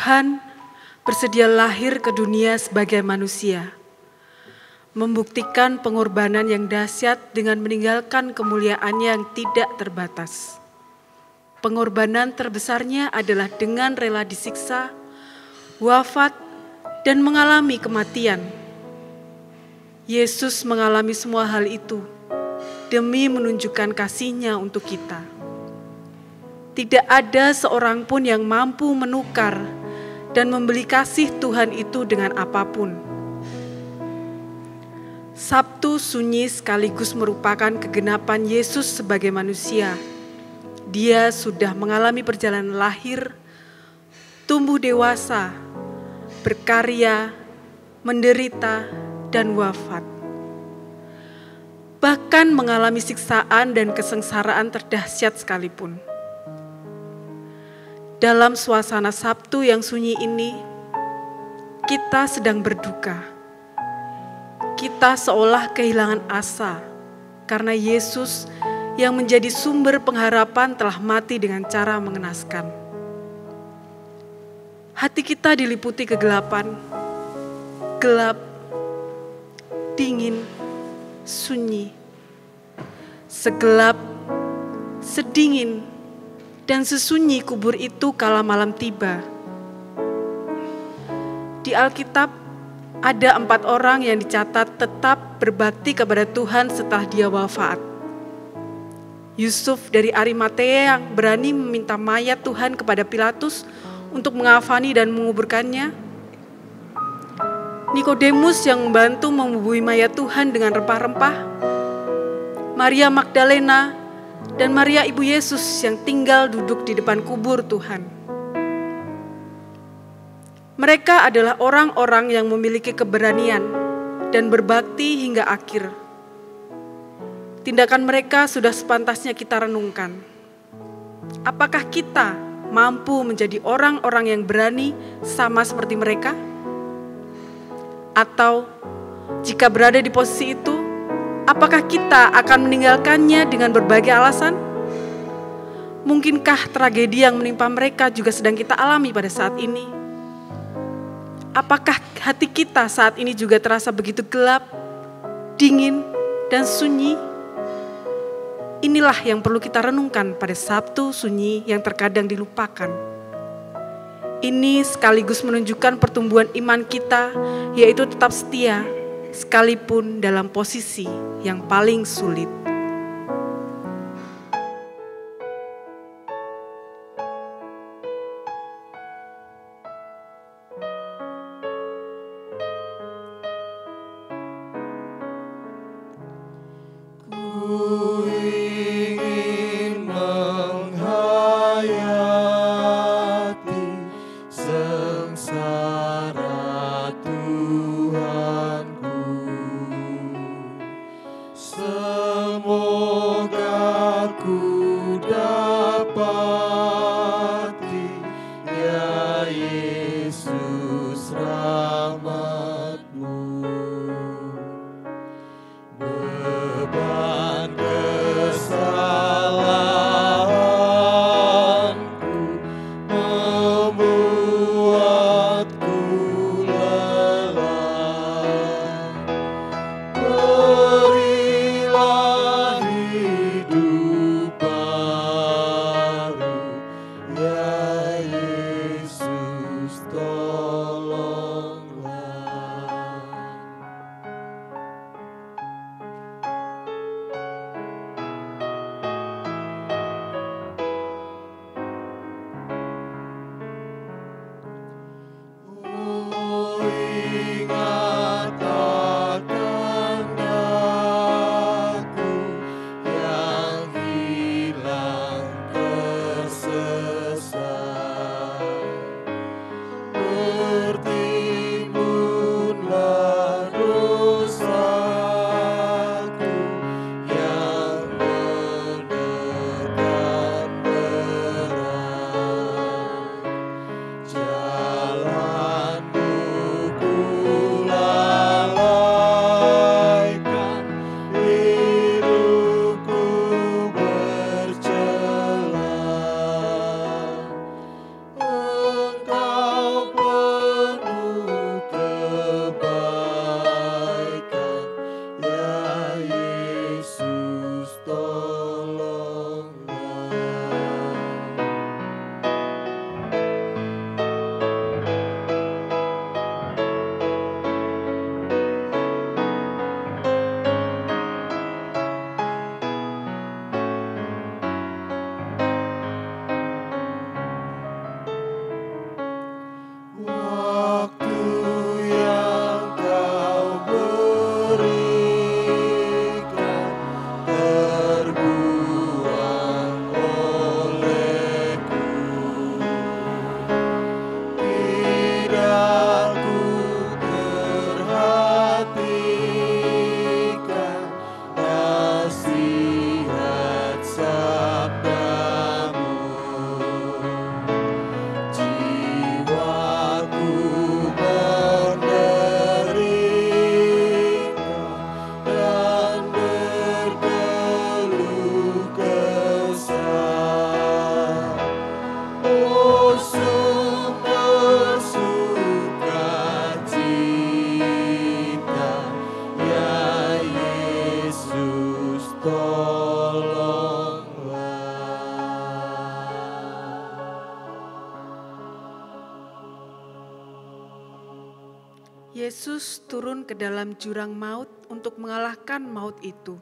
Tuhan bersedia lahir ke dunia sebagai manusia, membuktikan pengorbanan yang dahsyat dengan meninggalkan kemuliaannya yang tidak terbatas. Pengorbanan terbesarnya adalah dengan rela disiksa, wafat, dan mengalami kematian. Yesus mengalami semua hal itu demi menunjukkan kasih-Nya untuk kita. Tidak ada seorang pun yang mampu menukar dan membeli kasih Tuhan itu dengan apapun. Sabtu sunyi sekaligus merupakan kegenapan Yesus sebagai manusia. Dia sudah mengalami perjalanan lahir, tumbuh dewasa, berkarya, menderita, dan wafat. Bahkan mengalami siksaan dan kesengsaraan terdahsyat sekalipun. Dalam suasana Sabtu yang sunyi ini, kita sedang berduka. Kita seolah kehilangan asa karena Yesus yang menjadi sumber pengharapan telah mati dengan cara mengenaskan. Hati kita diliputi kegelapan, gelap, dingin, sunyi, segelap, sedingin, dan sesunyi kubur itu kala malam tiba. Di Alkitab ada 4 orang yang dicatat tetap berbakti kepada Tuhan setelah dia wafat. Yusuf dari Arimatea yang berani meminta mayat Tuhan kepada Pilatus untuk mengafani dan menguburkannya. Nikodemus yang membantu membubuhi mayat Tuhan dengan rempah-rempah. Maria Magdalena dan Maria ibu Yesus yang tinggal duduk di depan kubur Tuhan. Mereka adalah orang-orang yang memiliki keberanian dan berbakti hingga akhir. Tindakan mereka sudah sepantasnya kita renungkan. Apakah kita mampu menjadi orang-orang yang berani sama seperti mereka? Atau jika berada di posisi itu, apakah kita akan meninggalkannya dengan berbagai alasan? Mungkinkah tragedi yang menimpa mereka juga sedang kita alami pada saat ini? Apakah hati kita saat ini juga terasa begitu gelap, dingin, dan sunyi? Inilah yang perlu kita renungkan pada Sabtu sunyi yang terkadang dilupakan. Ini sekaligus menunjukkan pertumbuhan iman kita, yaitu tetap setia, sekalipun dalam posisi yang paling sulit. Yesus turun ke dalam jurang maut untuk mengalahkan maut itu,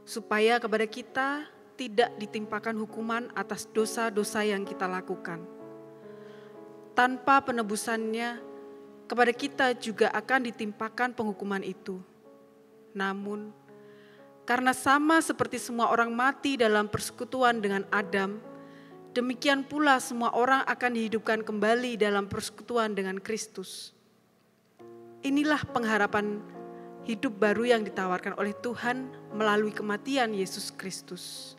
supaya kepada kita tidak ditimpakan hukuman atas dosa-dosa yang kita lakukan. Tanpa penebusannya, kepada kita juga akan ditimpakan penghukuman itu. Namun, karena sama seperti semua orang mati dalam persekutuan dengan Adam, demikian pula semua orang akan dihidupkan kembali dalam persekutuan dengan Kristus. Inilah pengharapan hidup baru yang ditawarkan oleh Tuhan melalui kematian Yesus Kristus.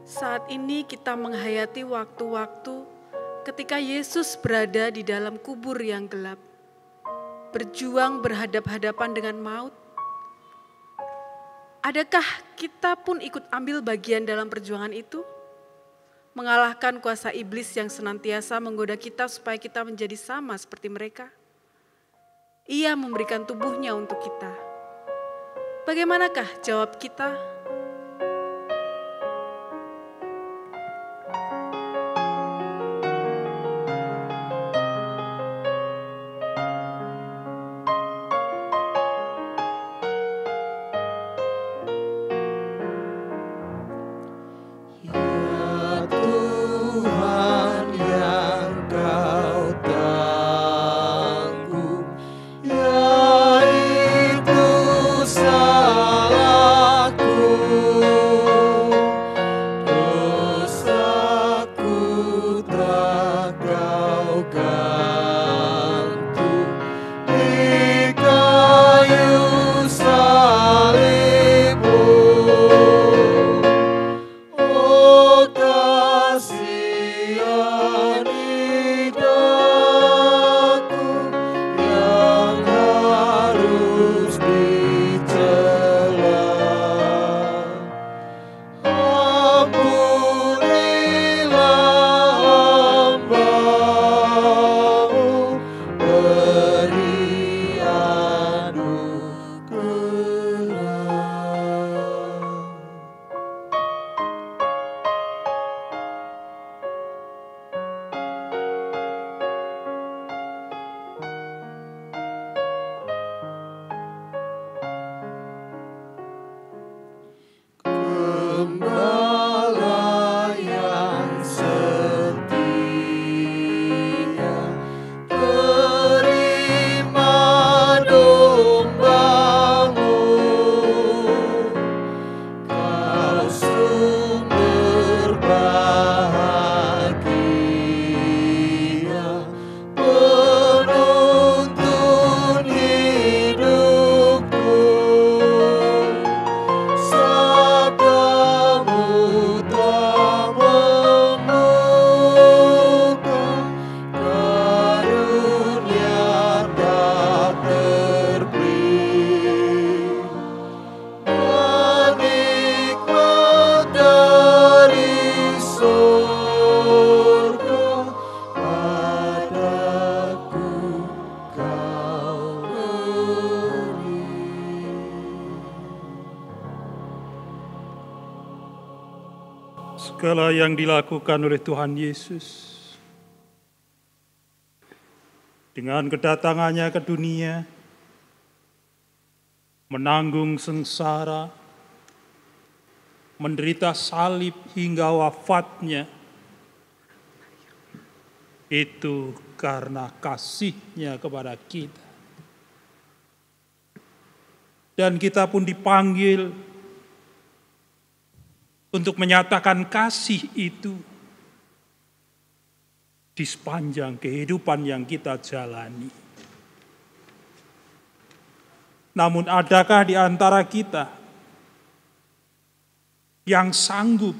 Saat ini kita menghayati waktu-waktu ketika Yesus berada di dalam kubur yang gelap, berjuang berhadap-hadapan dengan maut. Adakah kita pun ikut ambil bagian dalam perjuangan itu? Mengalahkan kuasa iblis yang senantiasa menggoda kita supaya kita menjadi sama seperti mereka. Ia memberikan tubuhnya untuk kita. Bagaimanakah jawab kita? Salahku segala yang dilakukan oleh Tuhan Yesus. Dengan kedatangannya ke dunia, menanggung sengsara, menderita salib hingga wafatnya, itu karena kasih-Nya kepada kita. Dan kita pun dipanggil untuk menyatakan kasih itu di sepanjang kehidupan yang kita jalani. Namun adakah di antara kita yang sanggup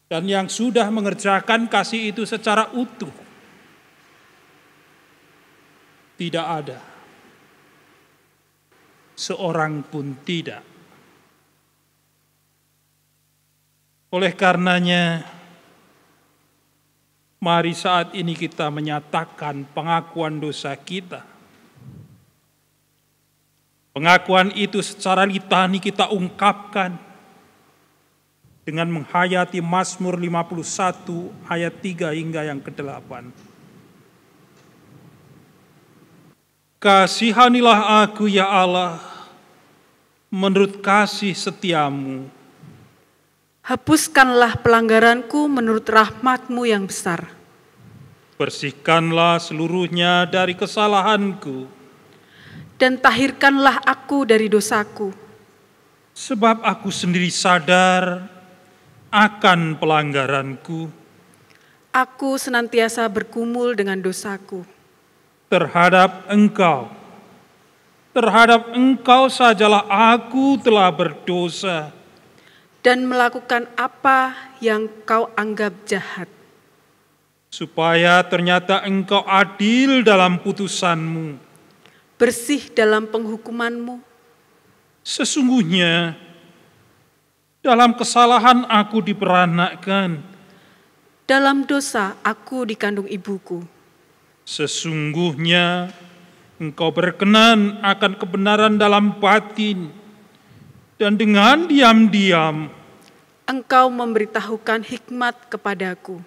dan yang sudah mengerjakan kasih itu secara utuh? Tidak ada. Seorang pun tidak. Oleh karenanya, mari saat ini kita menyatakan pengakuan dosa kita. Pengakuan itu secara litani kita ungkapkan dengan menghayati Mazmur 51 ayat 3 hingga yang ke-8. Kasihanilah aku ya Allah, menurut kasih setiamu. Hapuskanlah pelanggaranku menurut rahmat-Mu yang besar. Bersihkanlah seluruhnya dari kesalahanku. Dan tahirkanlah aku dari dosaku. Sebab aku sendiri sadar akan pelanggaranku. Aku senantiasa bergumul dengan dosaku. Terhadap Engkau sajalah aku telah berdosa. Dan melakukan apa yang Kau anggap jahat. Supaya ternyata Engkau adil dalam putusan-Mu. Bersih dalam penghukuman-Mu. Sesungguhnya dalam kesalahan aku diperanakkan. Dalam dosa aku dikandung ibuku. Sesungguhnya Engkau berkenan akan kebenaran dalam batin. Dan dengan diam-diam Engkau memberitahukan hikmat kepadaku.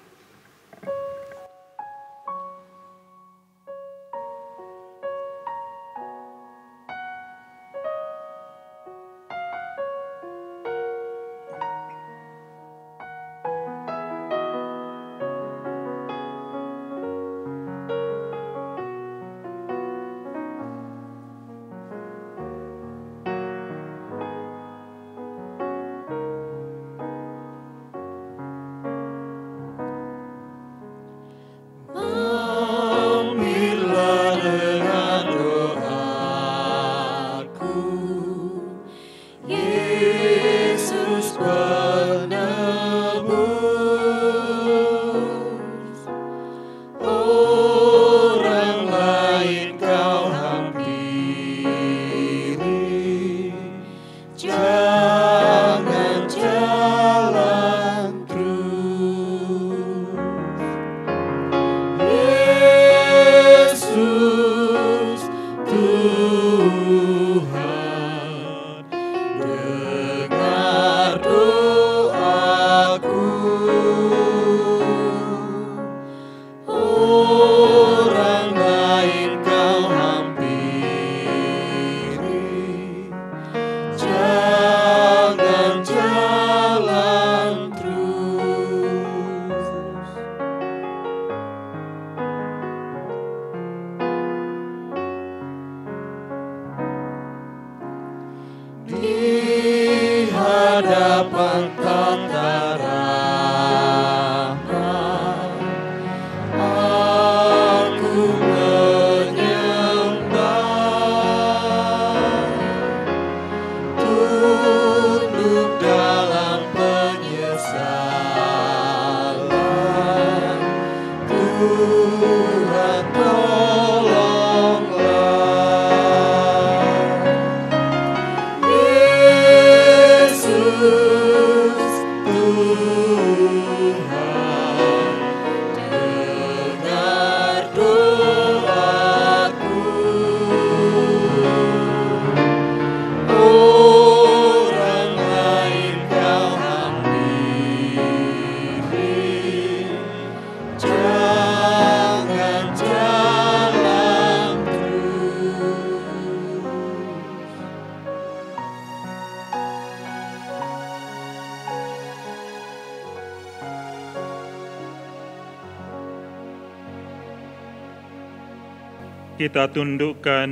Kita tundukkan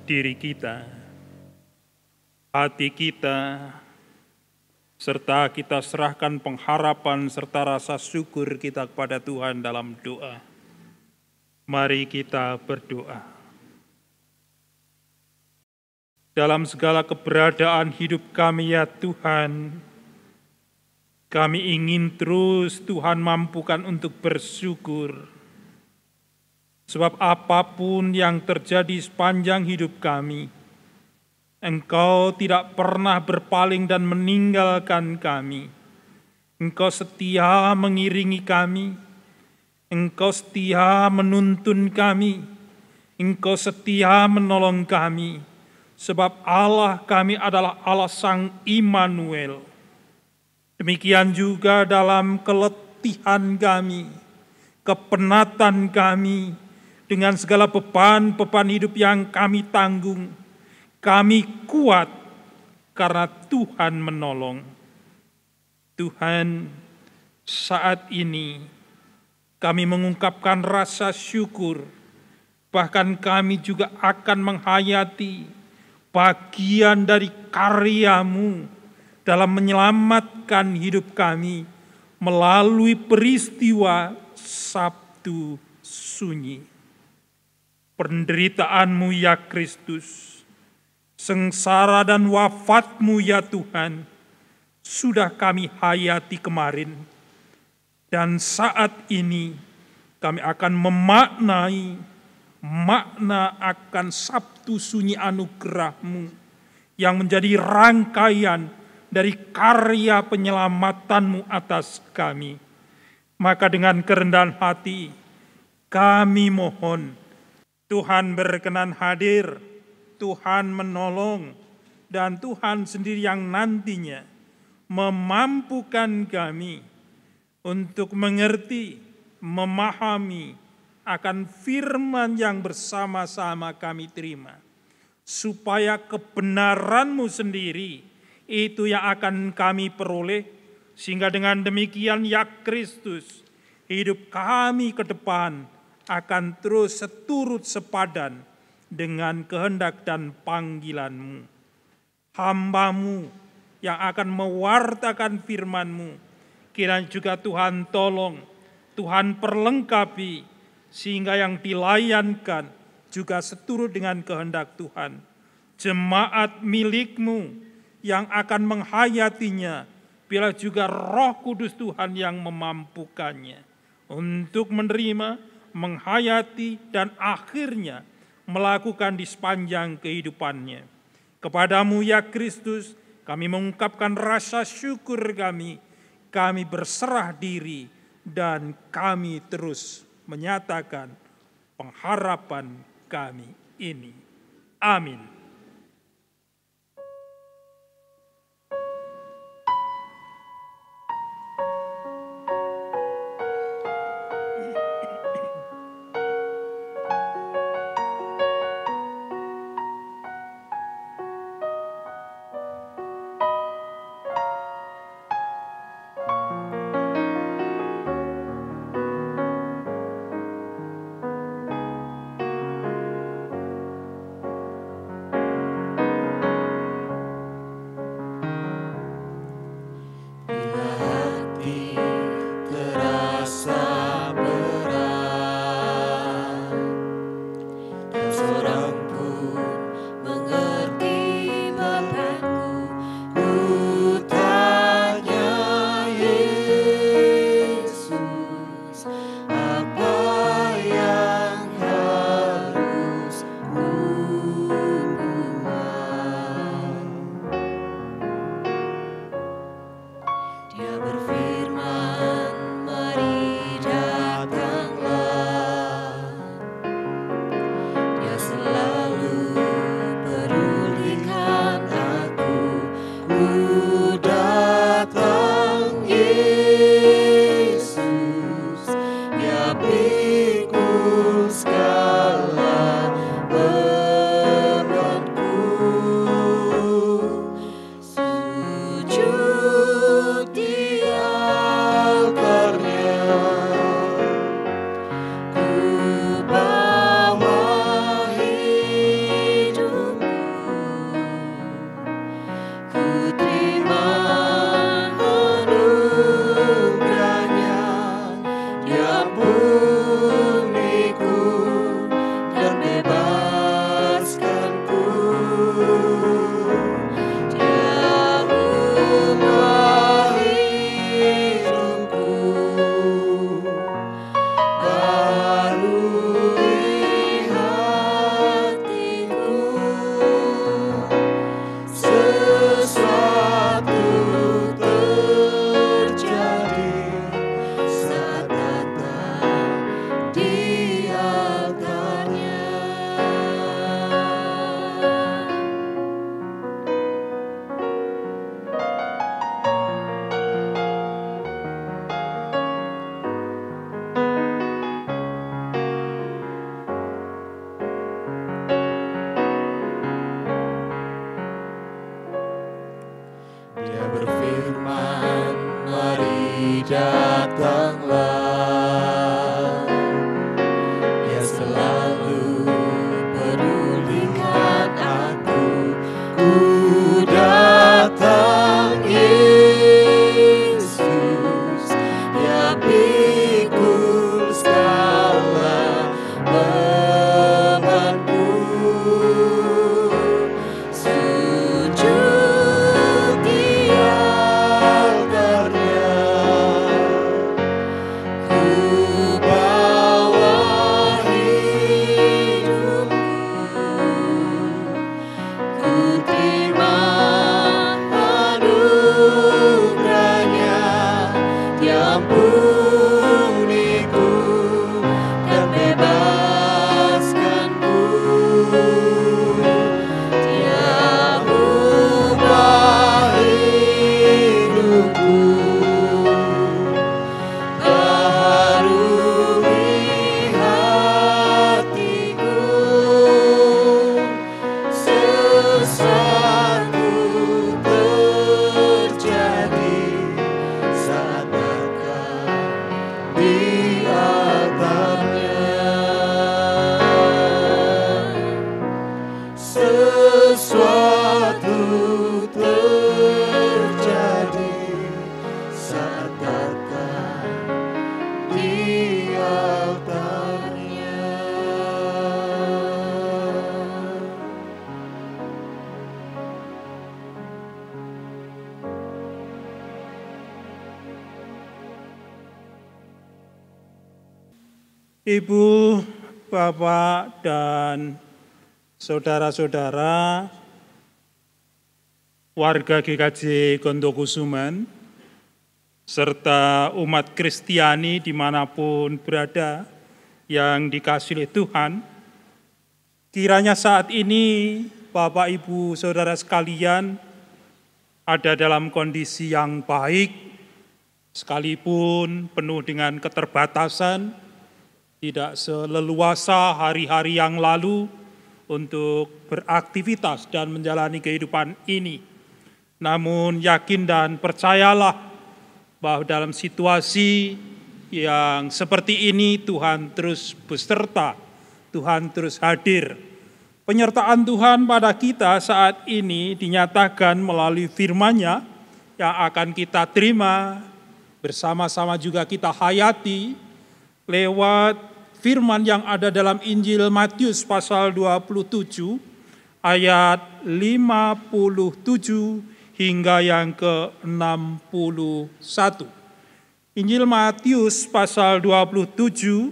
diri kita, hati kita, serta kita serahkan pengharapan serta rasa syukur kita kepada Tuhan dalam doa. Mari kita berdoa. Dalam segala keberadaan hidup kami ya Tuhan, kami ingin terus Tuhan mampukan untuk bersyukur. Sebab apapun yang terjadi sepanjang hidup kami, Engkau tidak pernah berpaling dan meninggalkan kami. Engkau setia mengiringi kami, Engkau setia menuntun kami, Engkau setia menolong kami. Sebab Allah kami adalah Allah Sang Immanuel. Demikian juga dalam keletihan kami, kepenatan kami, dengan segala beban-beban hidup yang kami tanggung, kami kuat karena Tuhan menolong. Tuhan, saat ini kami mengungkapkan rasa syukur, bahkan kami juga akan menghayati bagian dari karya-Mu dalam menyelamatkan hidup kami melalui peristiwa Sabtu Sunyi. Penderitaan-Mu ya Kristus, sengsara dan wafat-Mu ya Tuhan, sudah kami hayati kemarin. Dan saat ini kami akan memaknai makna akan Sabtu Sunyi anugerah-Mu yang menjadi rangkaian dari karya penyelamatan-Mu atas kami. Maka dengan kerendahan hati kami mohon Tuhan berkenan hadir, Tuhan menolong, dan Tuhan sendiri yang nantinya memampukan kami untuk mengerti, memahami akan firman yang bersama-sama kami terima. Supaya kebenaran-Mu sendiri itu yang akan kami peroleh, sehingga dengan demikian ya Kristus, hidup kami ke depan akan terus seturut sepadan dengan kehendak dan panggilan-Mu. Hamba-Mu yang akan mewartakan firman-Mu, kiranya juga Tuhan tolong, Tuhan perlengkapi, sehingga yang dilayankan juga seturut dengan kehendak Tuhan. Jemaat milik-Mu yang akan menghayatinya, biarlah juga Roh Kudus Tuhan yang memampukannya untuk menerima, menghayati, dan akhirnya melakukan di sepanjang kehidupannya. Kepadamu ya Kristus, kami mengungkapkan rasa syukur kami berserah diri, dan kami terus menyatakan pengharapan kami ini. Amin. Ibu, Bapak, dan saudara-saudara warga GKJ Gontokusuman, serta umat Kristiani dimanapun berada yang dikasihi oleh Tuhan, kiranya saat ini Bapak, Ibu, Saudara sekalian ada dalam kondisi yang baik, sekalipun penuh dengan keterbatasan, tidak seleluasa hari-hari yang lalu untuk beraktivitas dan menjalani kehidupan ini. Namun yakin dan percayalah bahwa dalam situasi yang seperti ini Tuhan terus beserta, Tuhan terus hadir. Penyertaan Tuhan pada kita saat ini dinyatakan melalui firman-Nya yang akan kita terima, bersama-sama juga kita hayati lewat firman yang ada dalam Injil Matius pasal 27 ayat 57 hingga yang ke-61. Injil Matius pasal 27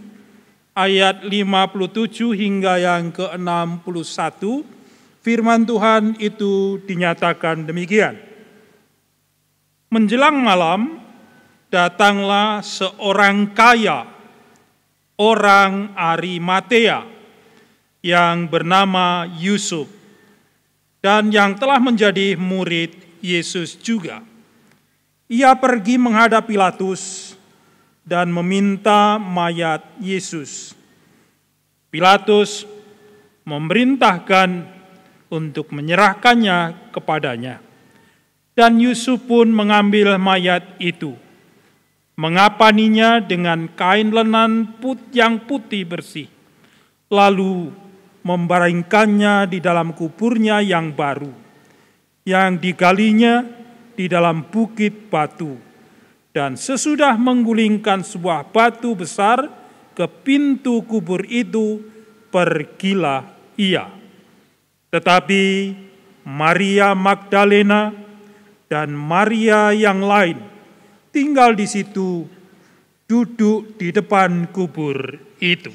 ayat 57 hingga yang ke-61, firman Tuhan itu dinyatakan demikian. Menjelang malam, datanglah seorang kaya, orang Arimatea, yang bernama Yusuf, dan yang telah menjadi murid Yesus juga. Ia pergi menghadap Pilatus dan meminta mayat Yesus. Pilatus memerintahkan untuk menyerahkannya kepadanya. Dan Yusuf pun mengambil mayat itu, mengapaninya dengan kain lenan yang putih bersih, lalu membaringkannya di dalam kuburnya yang baru, yang digalinya di dalam bukit batu. Dan sesudah menggulingkan sebuah batu besar ke pintu kubur itu, pergilah ia. Tetapi Maria Magdalena dan Maria yang lain tinggal di situ, duduk di depan kubur itu.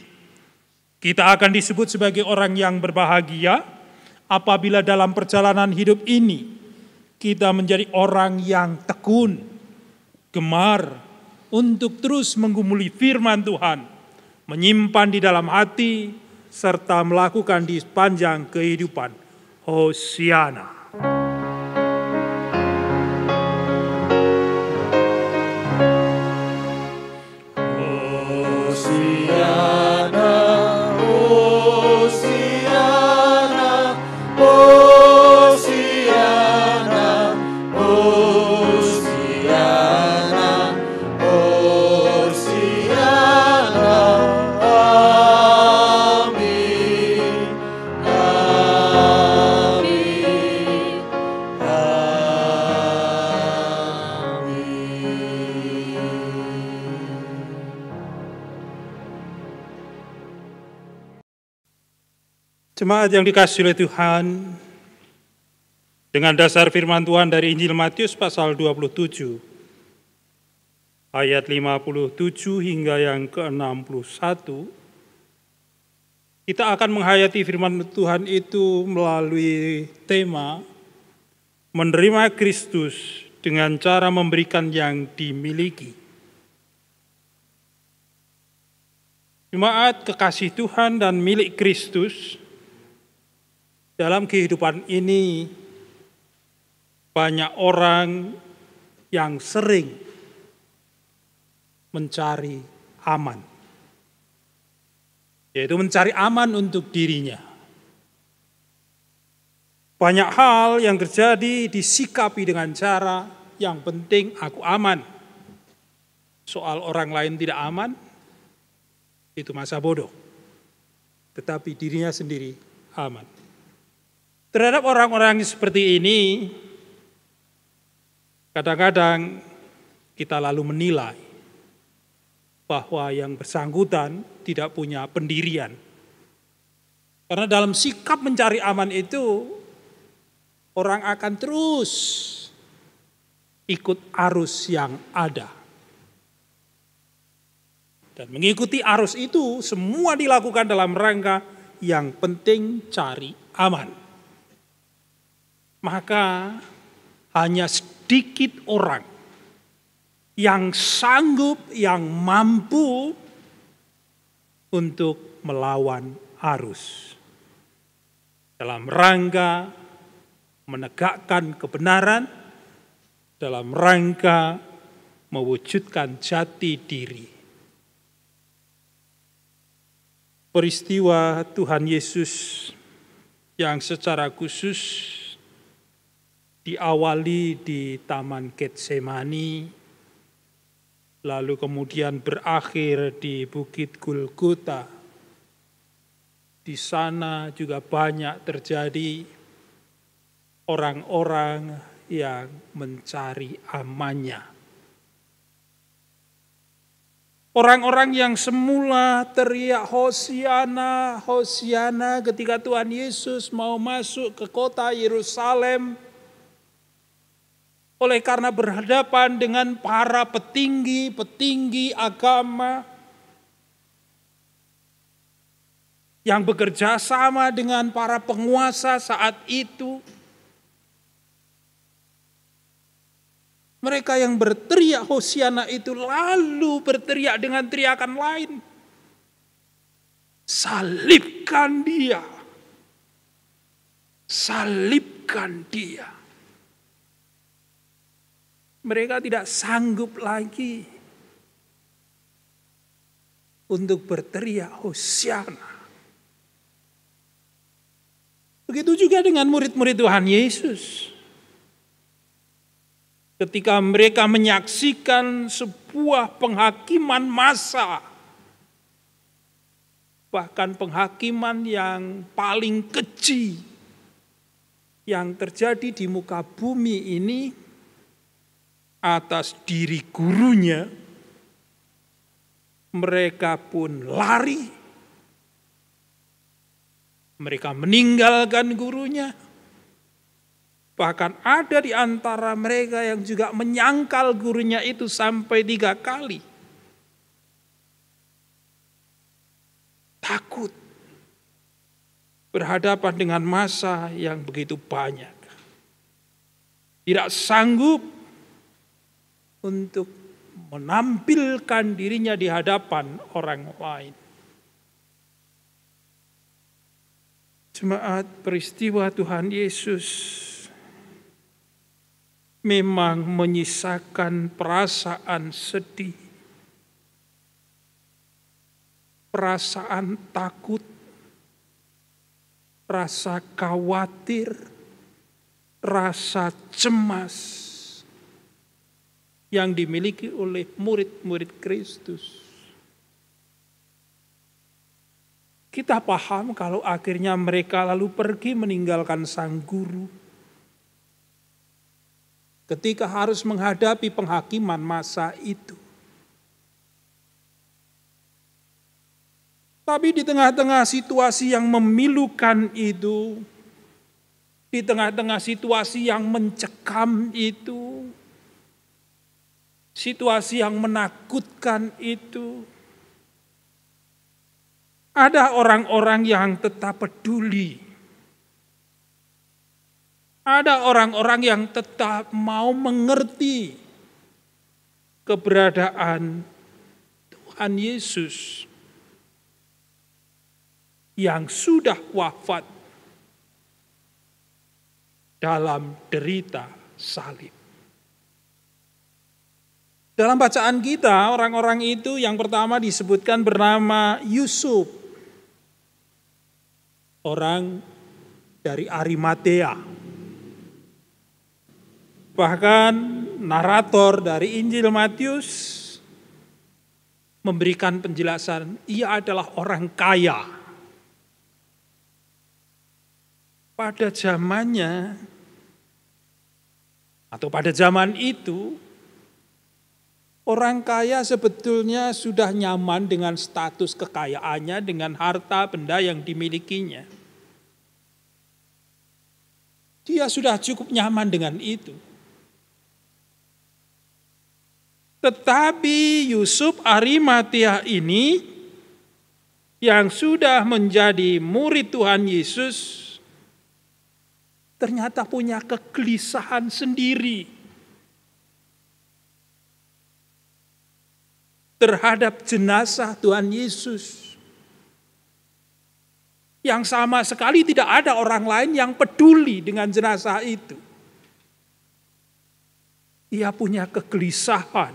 Kita akan disebut sebagai orang yang berbahagia apabila dalam perjalanan hidup ini kita menjadi orang yang tekun, gemar untuk terus menggumuli firman Tuhan, menyimpan di dalam hati, serta melakukan di sepanjang kehidupan. Hosiana. Jemaat yang dikasihi oleh Tuhan, dengan dasar firman Tuhan dari Injil Matius pasal 27, ayat 57 hingga yang ke-61, kita akan menghayati firman Tuhan itu melalui tema menerima Kristus dengan cara memberikan yang dimiliki. Jemaat kekasih Tuhan dan milik Kristus, dalam kehidupan ini banyak orang yang sering mencari aman, yaitu mencari aman untuk dirinya. Banyak hal yang terjadi disikapi dengan cara yang penting aku aman. Soal orang lain tidak aman, itu masa bodoh. Tetapi dirinya sendiri aman. Terhadap orang-orang seperti ini, kadang-kadang kita lalu menilai bahwa yang bersangkutan tidak punya pendirian. Karena dalam sikap mencari aman itu, orang akan terus ikut arus yang ada. Dan mengikuti arus itu semua dilakukan dalam rangka yang penting cari aman. Maka hanya sedikit orang yang sanggup, yang mampu untuk melawan arus. Dalam rangka menegakkan kebenaran, dalam rangka mewujudkan jati diri. Peristiwa Tuhan Yesus yang secara khusus diawali di Taman Getsemani, lalu kemudian berakhir di Bukit Golgota. Di sana juga banyak terjadi orang-orang yang mencari amannya. Orang-orang yang semula teriak Hosiana, Hosiana ketika Tuhan Yesus mau masuk ke kota Yerusalem, oleh karena berhadapan dengan para petinggi agama yang bekerja sama dengan para penguasa saat itu, mereka yang berteriak Hosiana itu lalu berteriak dengan teriakan lain. Salibkan dia. Salibkan dia. Mereka tidak sanggup lagi untuk berteriak Hosiana. Begitu juga dengan murid-murid Tuhan Yesus. Ketika mereka menyaksikan sebuah penghakiman massa, bahkan penghakiman yang paling keji yang terjadi di muka bumi ini atas diri gurunya, mereka pun lari, mereka meninggalkan gurunya. Bahkan ada di antara mereka yang juga menyangkal gurunya itu sampai 3 kali. Takut berhadapan dengan massa yang begitu banyak. Tidak sanggup untuk menampilkan dirinya di hadapan orang lain. Jemaat, peristiwa Tuhan Yesus memang menyisakan perasaan sedih, perasaan takut, rasa khawatir, rasa cemas yang dimiliki oleh murid-murid Kristus. Kita paham kalau akhirnya mereka lalu pergi meninggalkan sang guru. Ketika harus menghadapi penghakiman massa itu. Tapi di tengah-tengah situasi yang memilukan itu, di tengah-tengah situasi yang mencekam itu, situasi yang menakutkan itu, ada orang-orang yang tetap peduli. Ada orang-orang yang tetap mau mengerti keberadaan Tuhan Yesus yang sudah wafat dalam derita salib. Dalam bacaan kita, orang-orang itu yang pertama disebutkan bernama Yusuf, orang dari Arimatea. Bahkan narator dari Injil Matius memberikan penjelasan, ia adalah orang kaya. Pada zamannya, atau pada zaman itu, orang kaya sebetulnya sudah nyaman dengan status kekayaannya, dengan harta benda yang dimilikinya. Dia sudah cukup nyaman dengan itu. Tetapi Yusuf Arimatia ini yang sudah menjadi murid Tuhan Yesus ternyata punya kegelisahan sendiri terhadap jenazah Tuhan Yesus. Yang sama sekali tidak ada orang lain yang peduli dengan jenazah itu. Ia punya kegelisahan.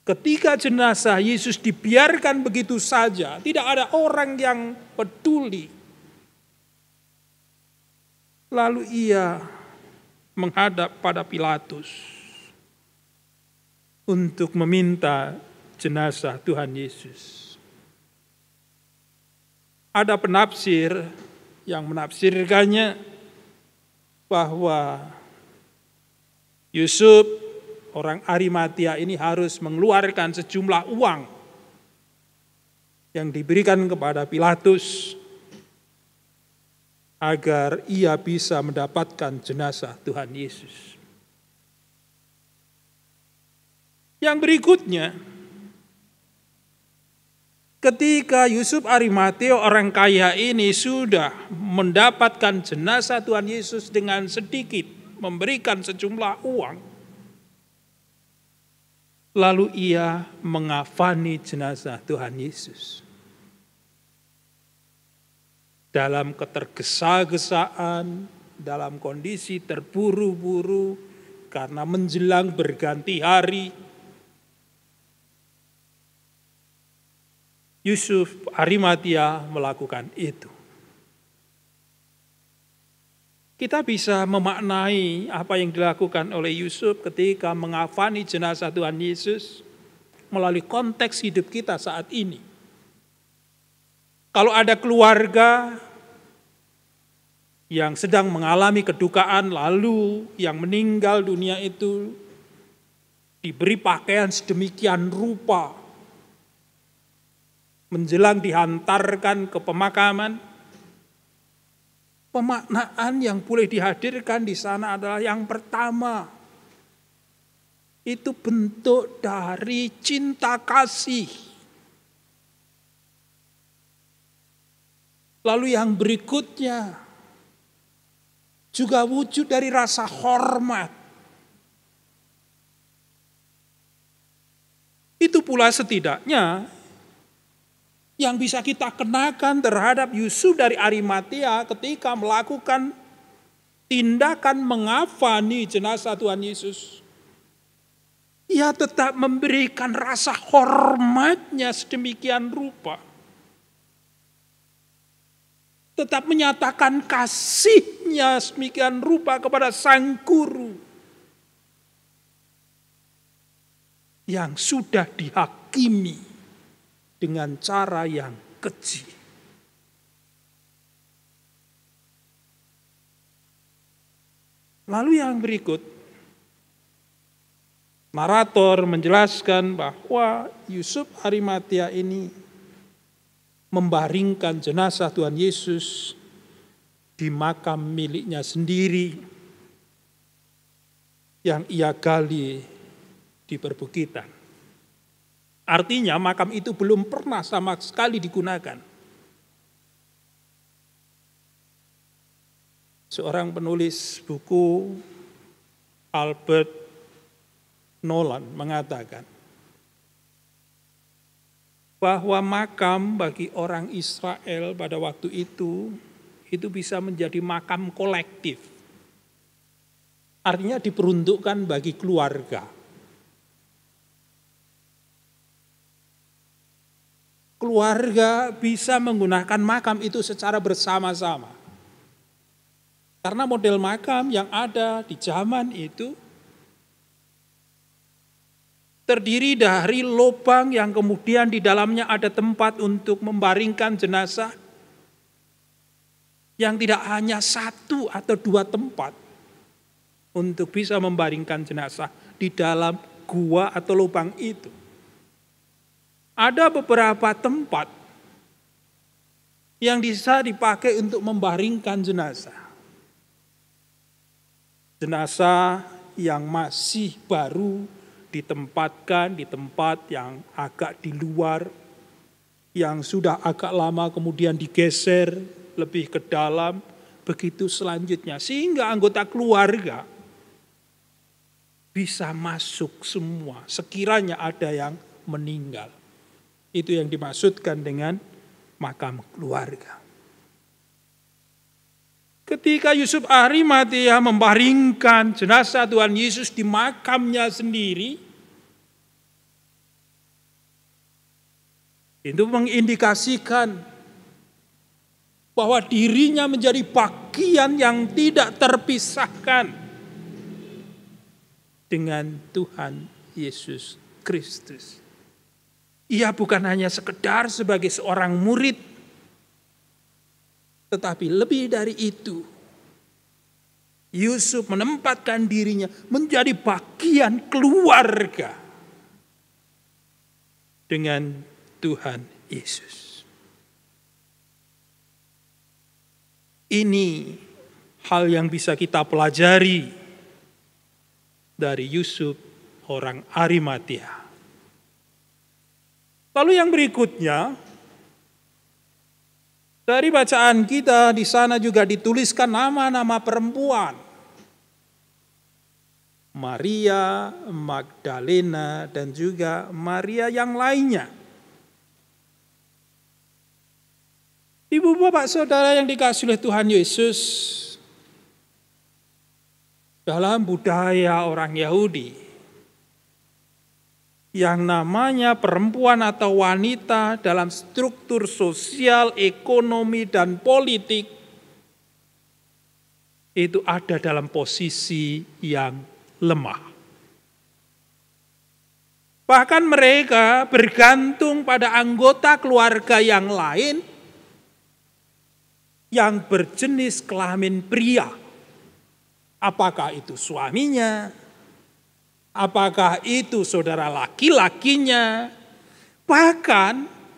Ketika jenazah Yesus dibiarkan begitu saja, tidak ada orang yang peduli. Lalu ia menghadap pada Pilatus untuk meminta jenazah Tuhan Yesus. Ada penafsir yang menafsirkannya bahwa Yusuf orang Arimatia ini harus mengeluarkan sejumlah uang yang diberikan kepada Pilatus agar ia bisa mendapatkan jenazah Tuhan Yesus. Yang berikutnya, ketika Yusuf Arimatia orang kaya ini sudah mendapatkan jenazah Tuhan Yesus dengan sedikit, memberikan sejumlah uang, lalu ia mengafani jenazah Tuhan Yesus. Dalam ketergesa-gesaan, dalam kondisi terburu-buru, karena menjelang berganti hari, Yusuf Arimatia melakukan itu. Kita bisa memaknai apa yang dilakukan oleh Yusuf ketika mengafani jenazah Tuhan Yesus melalui konteks hidup kita saat ini. Kalau ada keluarga yang sedang mengalami kedukaan, lalu yang meninggal dunia itu diberi pakaian sedemikian rupa, menjelang dihantarkan ke pemakaman, pemaknaan yang boleh dihadirkan di sana adalah yang pertama, itu bentuk dari cinta kasih. Lalu yang berikutnya juga wujud dari rasa hormat. Itu pula setidaknya yang bisa kita kenakan terhadap Yusuf dari Arimatia ketika melakukan tindakan mengafani jenazah Tuhan Yesus. Ia tetap memberikan rasa hormatnya sedemikian rupa. Tetap menyatakan kasihnya sedemikian rupa kepada sang guru yang sudah dihakimi dengan cara yang keji. Lalu yang berikut, narator menjelaskan bahwa Yusuf Arimatia ini membaringkan jenazah Tuhan Yesus di makam miliknya sendiri yang ia gali di perbukitan. Artinya makam itu belum pernah sama sekali digunakan. Seorang penulis buku, Albert Nolan, mengatakan bahwa makam bagi orang Israel pada waktu itu bisa menjadi makam kolektif. Artinya diperuntukkan bagi keluarga. Keluarga bisa menggunakan makam itu secara bersama-sama. Karena model makam yang ada di zaman itu terdiri dari lubang yang kemudian di dalamnya ada tempat untuk membaringkan jenazah yang tidak hanya satu atau dua tempat untuk bisa membaringkan jenazah di dalam gua atau lubang itu. Ada beberapa tempat yang bisa dipakai untuk membaringkan jenazah. Jenazah yang masih baru ditempatkan di tempat yang agak di luar, yang sudah agak lama kemudian digeser lebih ke dalam, begitu selanjutnya. Sehingga anggota keluarga bisa masuk semua sekiranya ada yang meninggal. Itu yang dimaksudkan dengan makam keluarga. Ketika Yusuf Arimatea membaringkan jenazah Tuhan Yesus di makamnya sendiri, itu mengindikasikan bahwa dirinya menjadi bagian yang tidak terpisahkan dengan Tuhan Yesus Kristus. Ia bukan hanya sekedar sebagai seorang murid, tetapi lebih dari itu, Yusuf menempatkan dirinya menjadi bagian keluarga dengan Tuhan Yesus. Ini hal yang bisa kita pelajari dari Yusuf orang Arimatea. Lalu yang berikutnya, dari bacaan kita di sana juga dituliskan nama-nama perempuan. Maria Magdalena dan juga Maria yang lainnya. Ibu bapak saudara yang dikasihi oleh Tuhan Yesus, dalam budaya orang Yahudi, yang namanya perempuan atau wanita dalam struktur sosial, ekonomi, dan politik itu ada dalam posisi yang lemah. Bahkan mereka bergantung pada anggota keluarga yang lain yang berjenis kelamin pria. Apakah itu suaminya? Apakah itu saudara laki-lakinya? Bahkan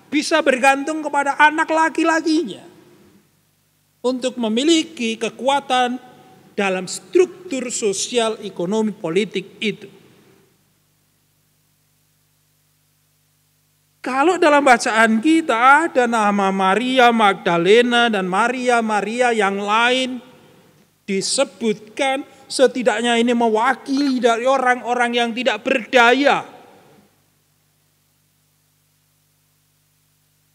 bisa bergantung kepada anak laki-lakinya untuk memiliki kekuatan dalam struktur sosial, ekonomi, politik itu. Kalau dalam bacaan kita ada nama Maria Magdalena dan Maria yang lain disebutkan, setidaknya ini mewakili dari orang-orang yang tidak berdaya.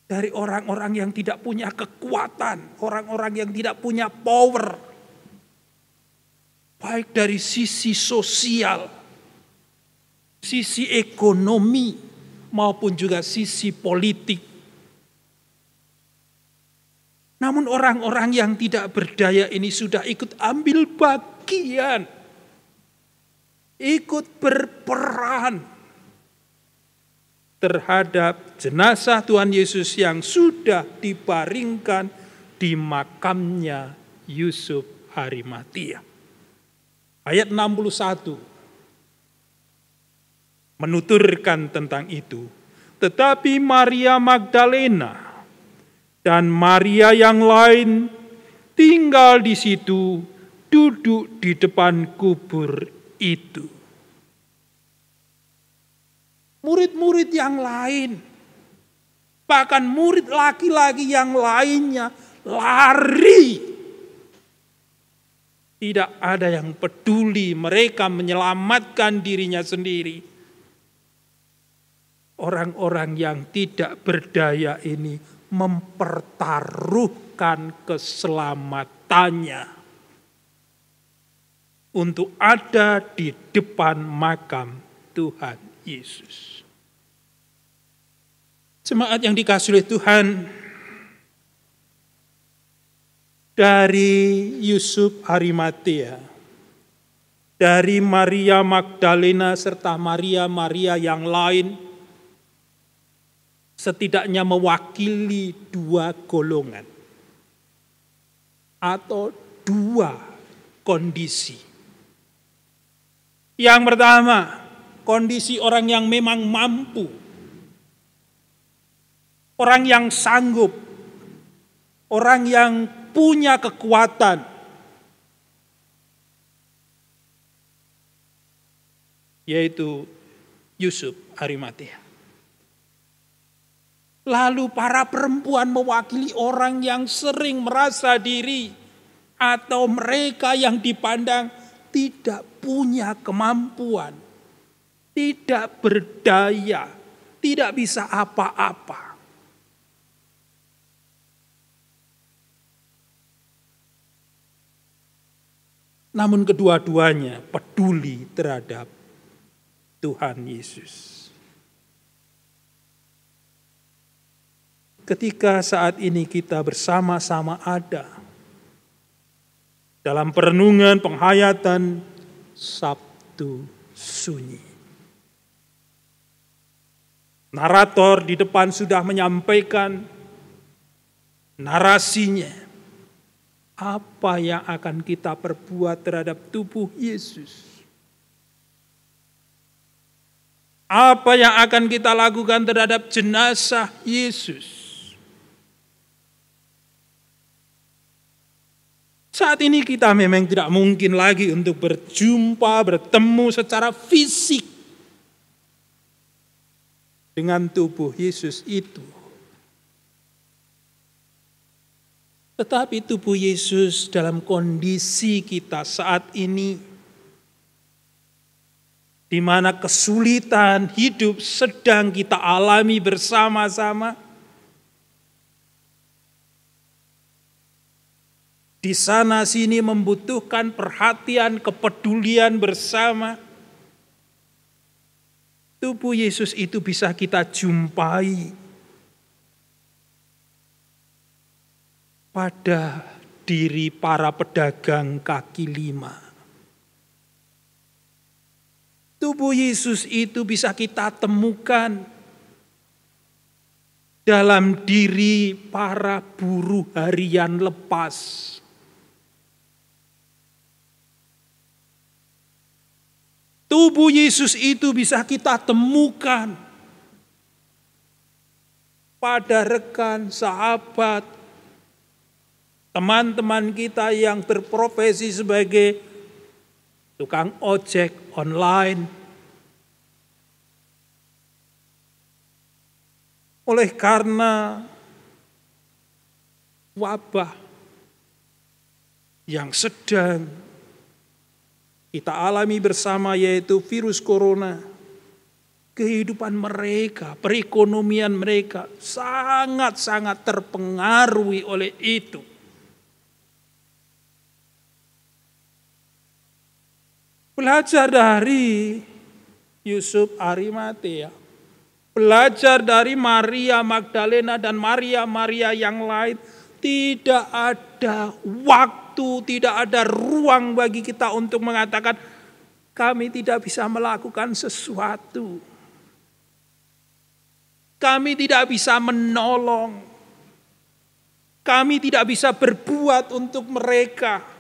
Dari orang-orang yang tidak punya kekuatan, orang-orang yang tidak punya power. Baik dari sisi sosial, sisi ekonomi, maupun juga sisi politik. Namun orang-orang yang tidak berdaya ini sudah ikut ambil bagian, ikut berperan terhadap jenazah Tuhan Yesus yang sudah dibaringkan di makamnya Yusuf Arimatea. Ayat 61 menuturkan tentang itu. Tetapi Maria Magdalena dan Maria yang lain tinggal di situ, duduk di depan kubur itu. Murid-murid yang lain, bahkan murid laki-laki yang lainnya lari. Tidak ada yang peduli, mereka menyelamatkan dirinya sendiri. Orang-orang yang tidak berdaya ini mempertaruhkan keselamatannya untuk ada di depan makam Tuhan Yesus. Jemaat yang dikasihi oleh Tuhan, dari Yusuf Arimatea, dari Maria Magdalena serta Maria yang lain, setidaknya mewakili dua golongan atau dua kondisi. Yang pertama, kondisi orang yang memang mampu, orang yang sanggup, orang yang punya kekuatan. yaitu Yusuf Arimatea. Lalu para perempuan mewakili orang yang sering merasa diri atau mereka yang dipandang tidak punya kemampuan, tidak berdaya, tidak bisa apa-apa. Namun kedua-duanya peduli terhadap Tuhan Yesus. Ketika saat ini kita bersama-sama ada dalam perenungan penghayatan Sabtu Sunyi. Narator di depan sudah menyampaikan narasinya. Apa yang akan kita perbuat terhadap tubuh Yesus? Apa yang akan kita lakukan terhadap jenazah Yesus? Saat ini kita memang tidak mungkin lagi untuk berjumpa, bertemu secara fisik dengan tubuh Yesus itu. Tetapi tubuh Yesus dalam kondisi kita saat ini, di mana kesulitan hidup sedang kita alami bersama-sama, di sana sini membutuhkan perhatian, kepedulian bersama. Tubuh Yesus itu bisa kita jumpai pada diri para pedagang kaki lima. Tubuh Yesus itu bisa kita temukan dalam diri para buruh harian lepas. Tubuh Yesus itu bisa kita temukan pada rekan, sahabat, teman-teman kita yang berprofesi sebagai tukang ojek online. Oleh karena wabah yang sedang kita alami bersama, yaitu virus corona, kehidupan mereka, perekonomian mereka sangat-sangat terpengaruhi oleh itu. Belajar dari Yusuf Arimatea, belajar dari Maria Magdalena dan Maria yang lain, tidak ada waktu, tidak ada ruang bagi kita untuk mengatakan kami tidak bisa melakukan sesuatu. Kami tidak bisa menolong. Kami tidak bisa berbuat untuk mereka.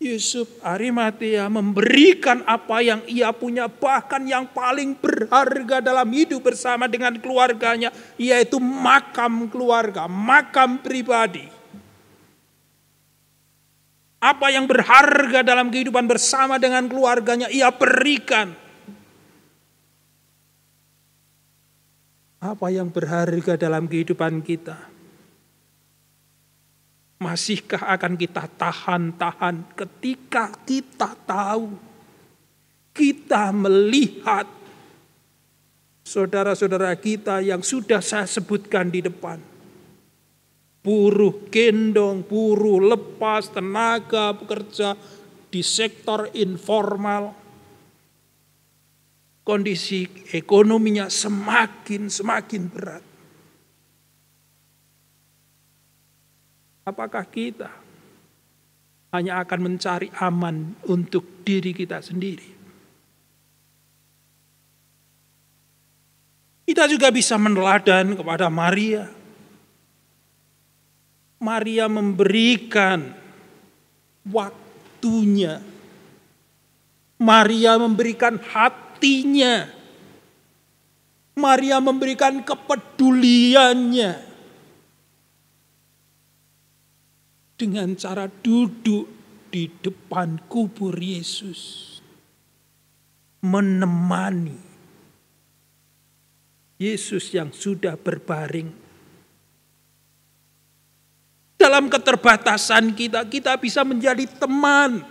Yusuf Arimatea memberikan apa yang ia punya, bahkan yang paling berharga dalam hidup bersama dengan keluarganya, yaitu makam keluarga, makam pribadi. Apa yang berharga dalam kehidupan bersama dengan keluarganya, ia berikan. Apa yang berharga dalam kehidupan kita, masihkah akan kita tahan-tahan ketika kita tahu, kita melihat saudara-saudara kita yang sudah saya sebutkan di depan. Buruh gendong, buruh lepas, tenaga bekerja di sektor informal. Kondisi ekonominya semakin berat. Apakah kita hanya akan mencari aman untuk diri kita sendiri? Kita juga bisa meneladan kepada Maria. Maria memberikan waktunya. Maria memberikan hatinya. Maria memberikan kepeduliannya. dengan cara duduk di depan kubur Yesus, menemani Yesus yang sudah berbaring. Dalam keterbatasan kita, kita bisa menjadi teman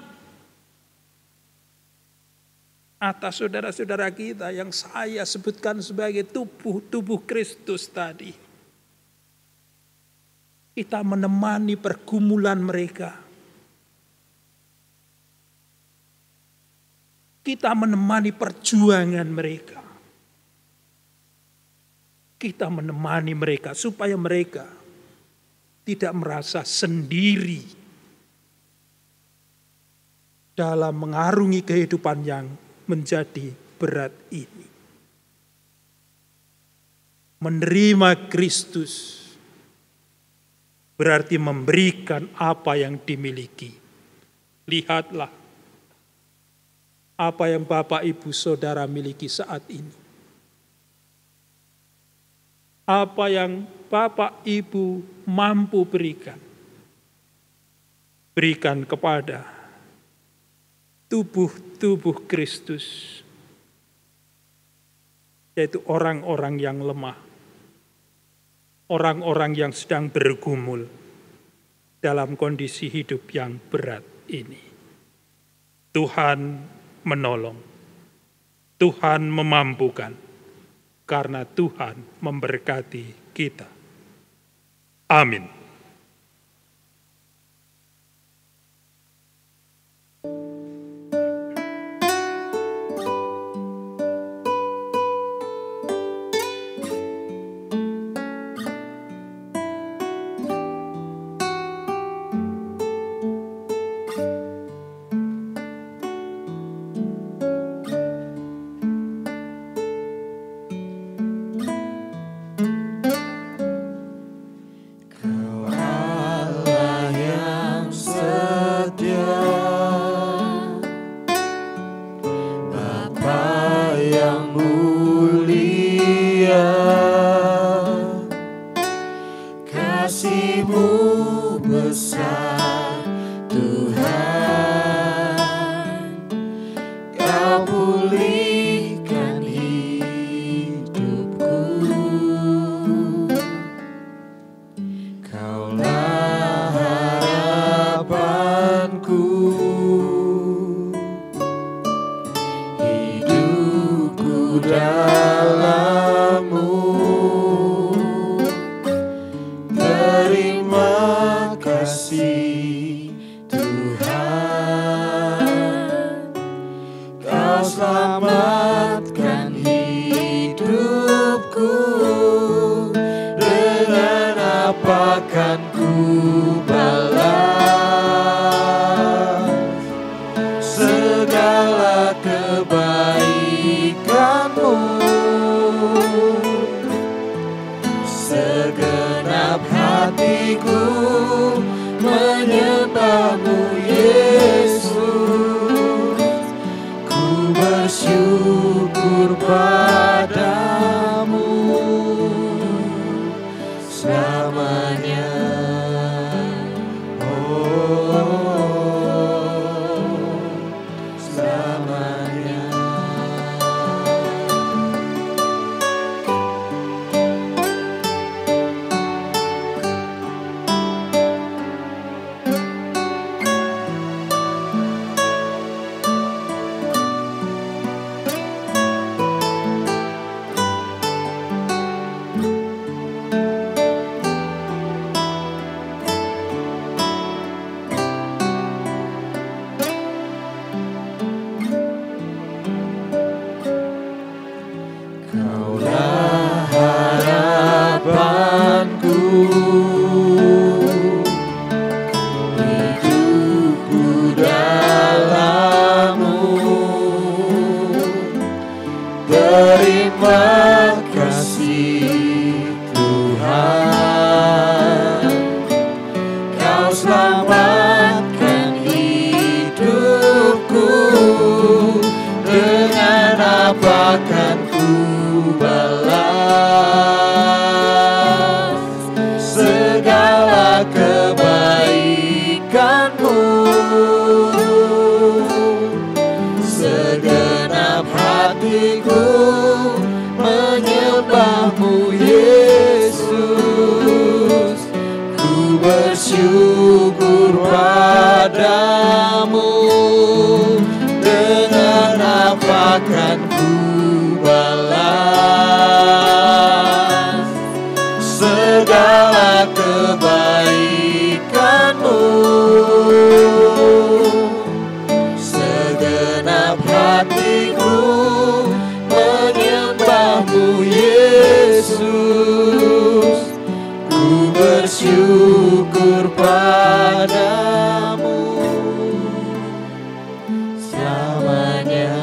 atas saudara-saudara kita yang saya sebutkan sebagai tubuh Kristus tadi. Kita menemani pergumulan mereka. Kita menemani perjuangan mereka. Kita menemani mereka supaya mereka tidak merasa sendiri dalam mengarungi kehidupan yang menjadi berat ini. Menerima Kristus berarti memberikan apa yang dimiliki. Lihatlah apa yang Bapak, Ibu, Saudara miliki saat ini. Apa yang Bapak, Ibu mampu berikan. Berikan kepada tubuh Kristus, yaitu orang-orang yang lemah, orang-orang yang sedang bergumul dalam kondisi hidup yang berat ini. Tuhan menolong, Tuhan memampukan, karena Tuhan memberkati kita. Amin. Segala kebaikan segenap hatiku menyembah-Mu Yesus. Ku bersyukur padamu, dengan apa kan ku balas segala kebaikan-Mu. Segenap hatiku menyembah-Mu Yesus. Ku bersyukur padamu selamanya.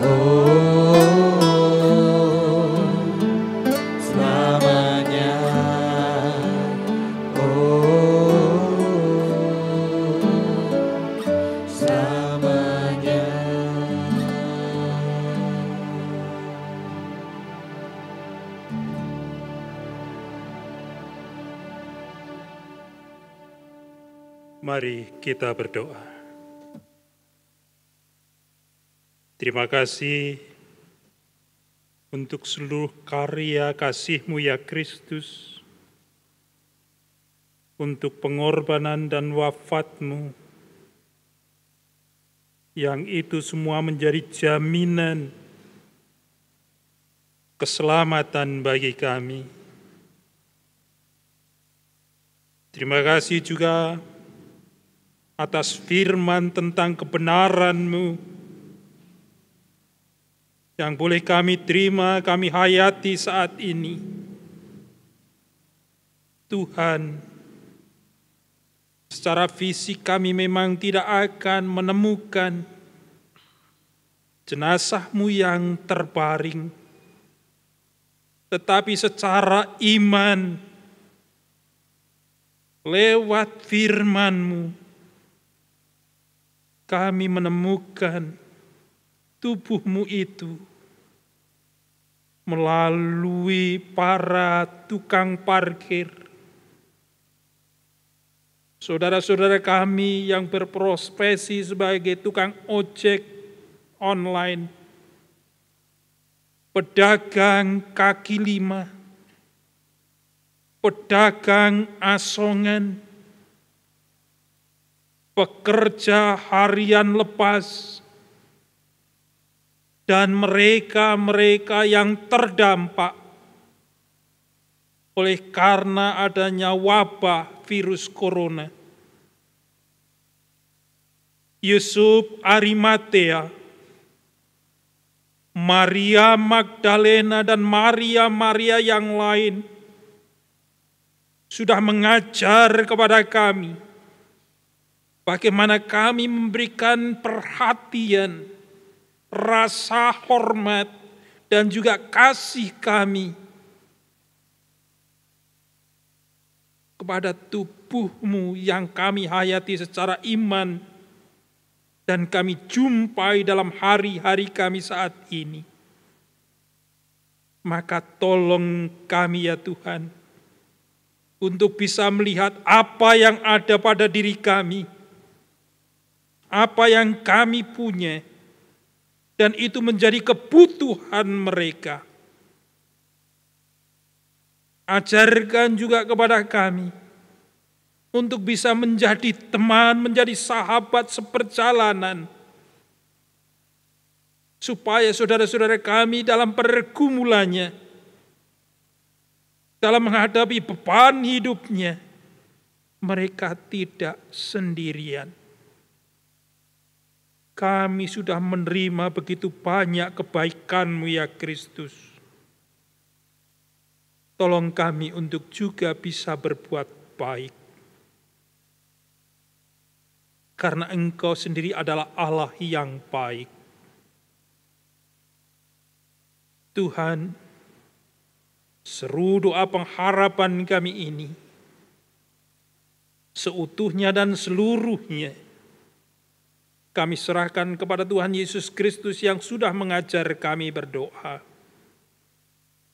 Oh, selamanya. Oh, selamanya. Mari kita berdoa. Terima kasih untuk seluruh karya kasih-Mu ya Kristus, untuk pengorbanan dan wafat-Mu, yang itu semua menjadi jaminan keselamatan bagi kami. Terima kasih juga atas firman tentang kebenaran-Mu yang boleh kami terima, kami hayati saat ini. Tuhan, secara fisik kami memang tidak akan menemukan jenazah-Mu yang terbaring, tetapi secara iman, lewat firman-Mu, kami menemukan tubuh-Mu itu melalui para tukang parkir, saudara-saudara kami yang berprofesi sebagai tukang ojek online, pedagang kaki lima, pedagang asongan, pekerja harian lepas, dan mereka-mereka yang terdampak oleh karena adanya wabah virus corona. Yusuf Arimatea, Maria Magdalena, dan Maria yang lain sudah mengajar kepada kami bagaimana kami memberikan perhatian, rasa hormat, dan juga kasih kami kepada tubuh-Mu yang kami hayati secara iman dan kami jumpai dalam hari-hari kami saat ini. Maka tolong kami ya Tuhan, untuk bisa melihat apa yang ada pada diri kami, apa yang kami punya, dan itu menjadi kebutuhan mereka. Ajarkan juga kepada kami untuk bisa menjadi teman, menjadi sahabat seperjalanan, supaya saudara-saudara kami dalam pergumulannya, dalam menghadapi beban hidupnya, mereka tidak sendirian. Kami sudah menerima begitu banyak kebaikan-Mu ya Kristus. Tolong kami untuk juga bisa berbuat baik. Karena Engkau sendiri adalah Allah yang baik. Tuhan, seru doa pengharapan kami ini, seutuhnya dan seluruhnya, kami serahkan kepada Tuhan Yesus Kristus yang sudah mengajar kami berdoa.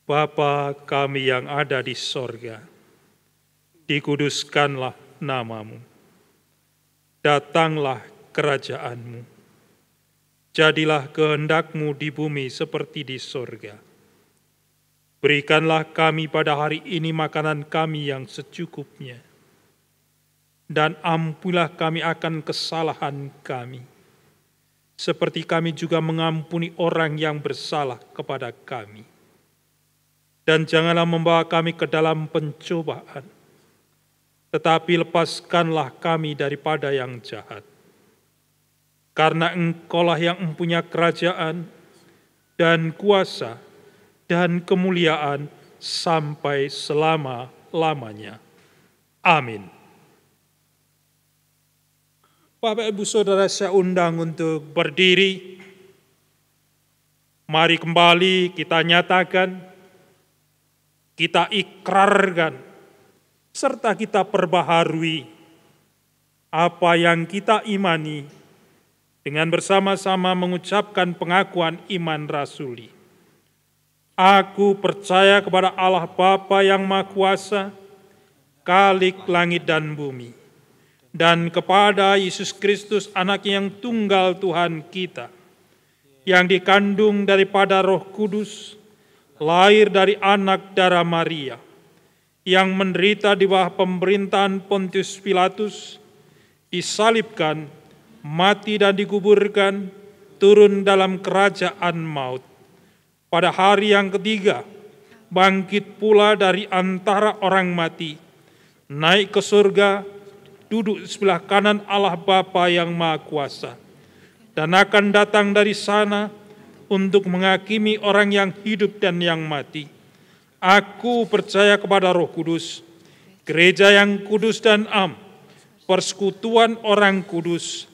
Bapa kami yang ada di sorga, dikuduskanlah nama-Mu. Datanglah kerajaan-Mu. Jadilah kehendak-Mu di bumi seperti di sorga. Berikanlah kami pada hari ini makanan kami yang secukupnya. Dan ampunilah kami akan kesalahan kami, seperti kami juga mengampuni orang yang bersalah kepada kami. Dan janganlah membawa kami ke dalam pencobaan, tetapi lepaskanlah kami daripada yang jahat. Karena Engkaulah yang mempunyai kerajaan dan kuasa dan kemuliaan sampai selama-lamanya. Amin. Bapak, Ibu, Saudara, saya undang untuk berdiri. Mari kembali kita nyatakan, kita ikrarkan, serta kita perbaharui apa yang kita imani dengan bersama-sama mengucapkan pengakuan iman rasuli. Aku percaya kepada Allah Bapa yang Maha Kuasa, Khalik langit dan bumi, dan kepada Yesus Kristus, Anak-Nya yang tunggal Tuhan kita, yang dikandung daripada Roh Kudus, lahir dari anak darah Maria, yang menderita di bawah pemerintahan Pontius Pilatus, disalibkan, mati dan dikuburkan, turun dalam kerajaan maut. Pada hari yang ketiga, bangkit pula dari antara orang mati, naik ke surga, duduk di sebelah kanan Allah Bapa yang Maha Kuasa, dan akan datang dari sana untuk menghakimi orang yang hidup dan yang mati. Aku percaya kepada Roh Kudus, gereja yang kudus dan am, persekutuan orang kudus,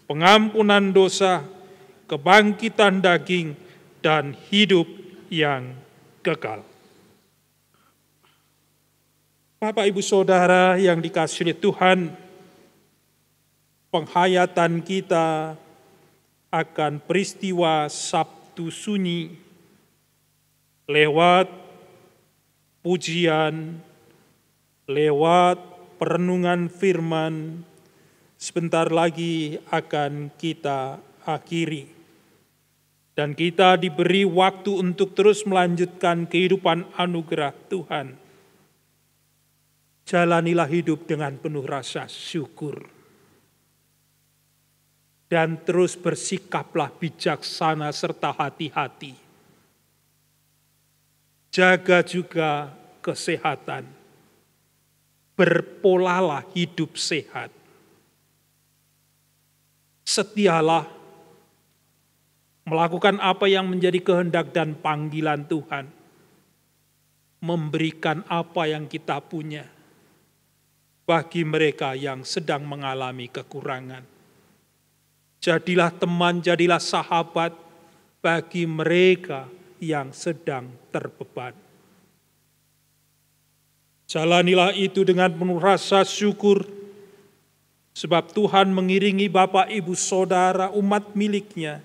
pengampunan dosa, kebangkitan daging, dan hidup yang kekal. Bapak, Ibu, Saudara yang dikasihi oleh Tuhan, penghayatan kita akan peristiwa Sabtu Sunyi lewat pujian, lewat perenungan firman, sebentar lagi akan kita akhiri. Dan kita diberi waktu untuk terus melanjutkan kehidupan anugerah Tuhan. Jalanilah hidup dengan penuh rasa syukur. Dan terus bersikaplah bijaksana serta hati-hati. Jaga juga kesehatan. Berpolalah hidup sehat. Setialah melakukan apa yang menjadi kehendak dan panggilan Tuhan. Memberikan apa yang kita punya bagi mereka yang sedang mengalami kekurangan. Jadilah teman, jadilah sahabat bagi mereka yang sedang terbeban. Jalanilah itu dengan penuh rasa syukur, sebab Tuhan mengiringi Bapak, Ibu, Saudara, umat miliknya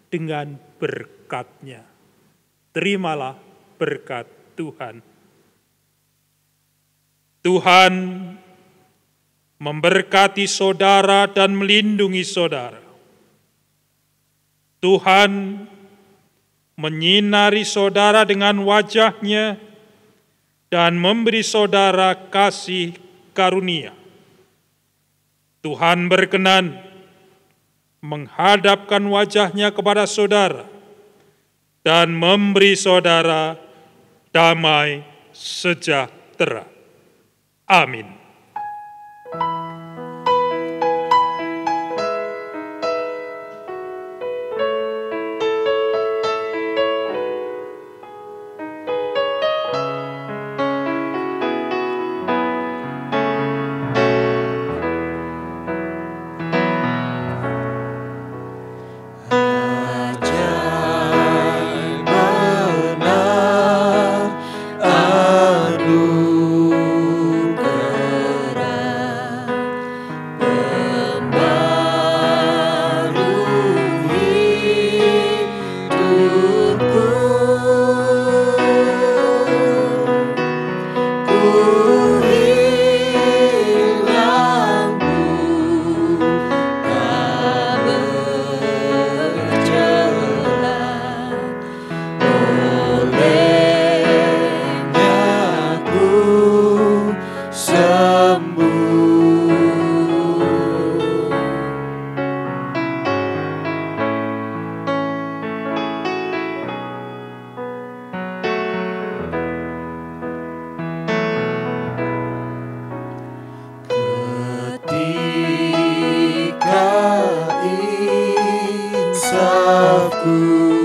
dengan berkat-Nya. Terimalah berkat Tuhan. Tuhan memberkati saudara dan melindungi saudara. Tuhan menyinari saudara dengan wajah-Nya dan memberi saudara kasih karunia. Tuhan berkenan menghadapkan wajah-Nya kepada saudara dan memberi saudara damai sejahtera. Amin. Anugerah maafku.